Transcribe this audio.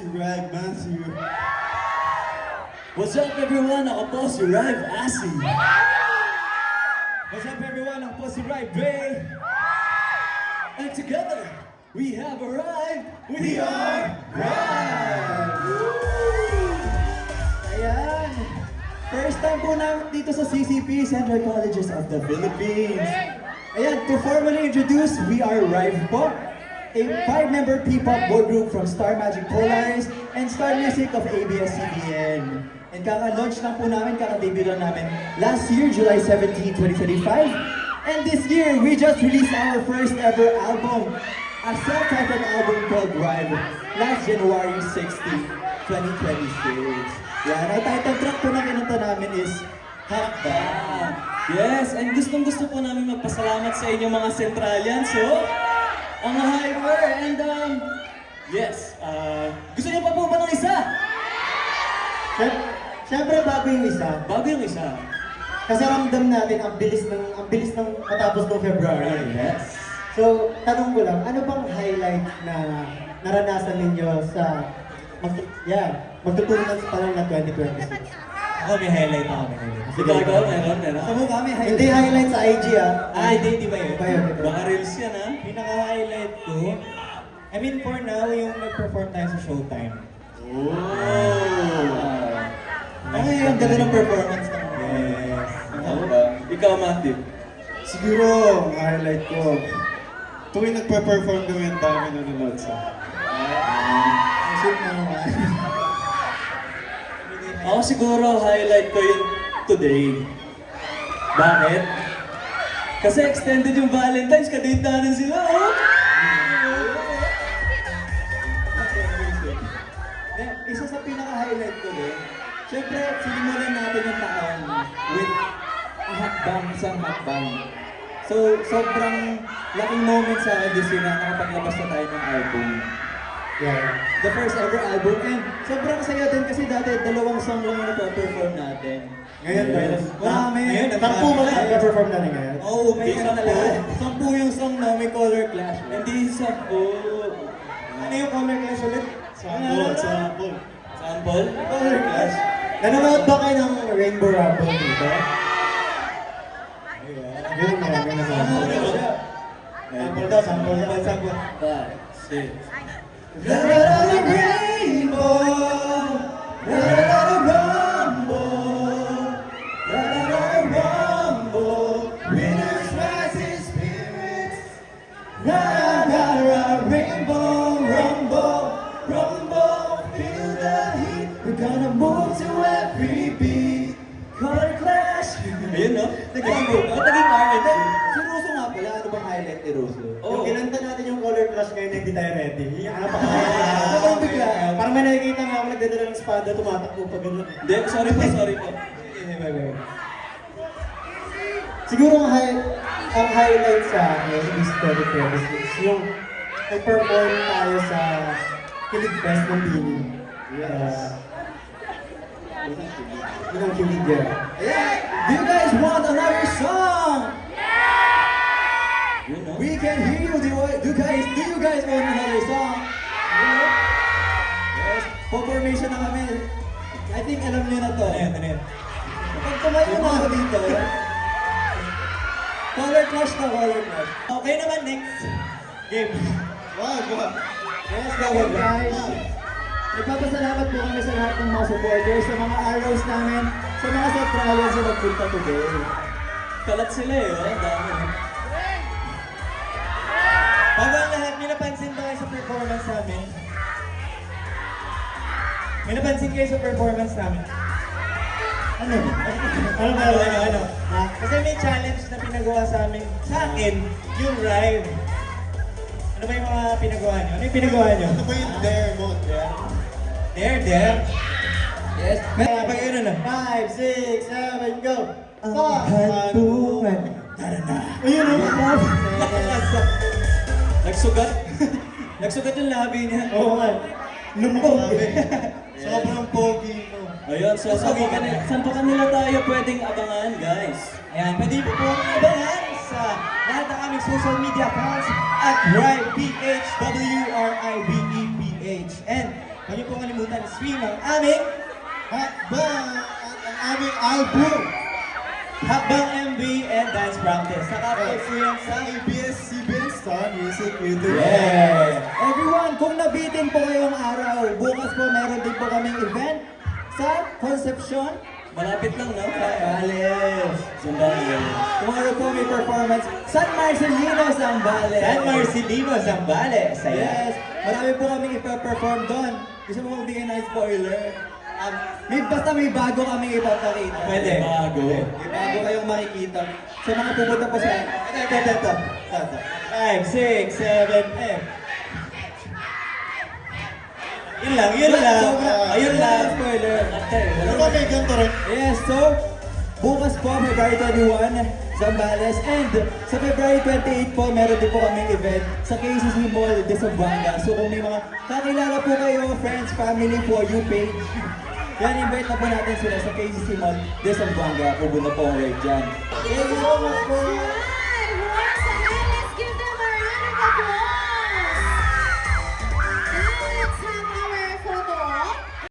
si Rive Matthew. What's up everyone? Ako po si Rive Asi. What's up everyone? Ako po si Rive Ray. And together, we have arrived. We are Rive! Ayan. First time po namin dito sa CCP, Central Colleges of the Philippines. Ayan, to formally introduce, we are Rive po. A 5-member P-pop boy group from Star Magic Polaris and Star Music of ABS-CBN. And kaka-launch lang po namin, kaka-debut lang namin last year, July 17, 2025. And this year, we just released our first ever album, a self-titled album called Rive, last January 16, 2026. Yan, ang title track po na kinanta namin is Hakbang. Yes, and gustong-gusto po namin magpasalamat sa inyo mga Centralians, so ang Hyper, and yes, gusto niyo pa po ba ng isa? Siyempre bago yung isa. Bago yung isa. Kasi ramdam natin ang bilis ng matapos ng February. Yes. So, tanong ko lang, ano bang highlight na naranasan ninyo sa magtutunan pa lang na 2026? Ako may highlight ako, may highlight. Sige, ikaw, meron. Sa mukha may highlight. Hindi highlight sa IG Hindi ba yun? Iba yun. Baka reels yan Pinaka-highlight ko, I mean for now, yung nag-perform tayo sa Showtime. Ay, ang ganda ng performance ng Yes. Ikaw, Matthew. Siguro, ang highlight ko, tuwing nagpa-perform kami, ang dami nanonood sa. Ang sweet na naman. Ako siguro, highlight ko yun today. Bakit? Kasi extended yung Valentine's, kadate natin sila, oh! Isa sa pinaka-highlight ko din, syempre, sinimulan natin yung taon with a hakbang, isang hakbang. So, sobrang laking moment sa akin this year na nakapaglabas na tayo ng album. Yeah. The first ever album, and sobrang saya din kasi dati 2 song lang yung na-perform natin. Ngayon, Ngayon, Tampu ba na-perform natin ngayon? Oo, may Hindi ano talaga. 10 yung song na may color clash. Hindi sa Ano yung color clash ulit? Sample. Sample? Color clash. Nanonood ba kayo ng Rainbow Rumble dito? Yun nga, may nasample. Sample daw, sample. 5, 6. Rainbow, rumble, winners rising spirits. Rainbow, rumble, feel the heat. We're gonna move to every beat. Color clash. Ayun, no? Naging R&B. Si Russo nga pala, ano bang highlight ni Russo? Yung kinanta natin yung color clash ngayon na hindi tayo ready. Yung ano pa Ano bang bigla? Parang may nakikita nga ako nagdadala ng espada, tumatakbo pa gano'n. Hindi, sorry po. Siguro ang highlight sa akin is 2026, yung nag-perform tayo sa Kilig Fest ng Bini. Yun ang kilig yan. Yeah. Do you guys want another song? Yun, no? We can hear you. Do you guys want another song? Yes. Po-formation na kami. I think alam niyo na to. Ano yan? Pag tumayo na ako dito, color clash na color clash. Okay naman, next game. Wag. Yes, go guys. Nagpapasalamat po kami sa lahat ng mga supporters, sa mga arrows namin, sa mga Centralians na nagpunta today. Kalat sila eh, oh. Ang dami. Bago ang lahat, may napansin ba kayo sa performance namin? May napansin kayo sa performance namin? Ano? Ano? Kasi may challenge na pinagawa sa amin. Sa akin, yung Rive. Ano ba yung mga pinagawa nyo? Ano yung pinagawa nyo? Ano ba yung dare mo? There. Yes. Kaya pag yun na. 5, 6, 7, go! Hantungan. Ayun o! Nagsugat. Nagsugat yung labi niya. Oo nga. Lumbog. Sobrang pogi mo. Ayun, so saan pa kanila tayo pwedeng abangan, guys? Ayan, pwede po po ang abangan sa lahat ng aming social media accounts at RIVEPH, WRIVEPH. And Huwag niyo po kalimutan, stream ang aming Hakbang at ang aming album. Hakbang MV and Dance Practice. Naka-upload po yan sa ABS-CBN Star Music YouTube. Yes! Everyone, kung nabitin po kayong araw, bukas po meron din po kaming event sa Concepcion, Malapit lang, no? Zambales. Zambales. Tomorrow po may performance, San Marcelino, Zambales. San Marcelino, Zambales. Ayan. Yes, marami po kaming ipa-perform doon. Gusto mo magbigay ng spoiler? May bago kaming ipapakita. Pwede. Bago. May bago kayong makikita. Sa mga pupunta po sa... Ito. 5, 6, 7, 8. Yun lang. Ayun lang. Spoiler. Ano ba may ganito rin? Yes, so, bukas po, February 21, Zambales, and sa February 28 po, meron din po kaming event sa KCC Mall de Zamboanga. So kung may mga kakilala po kayo, friends, family po, you page, yan, invite na po natin sila sa KCC Mall de Zamboanga. Pupunta po ang right dyan. Thank you so much po.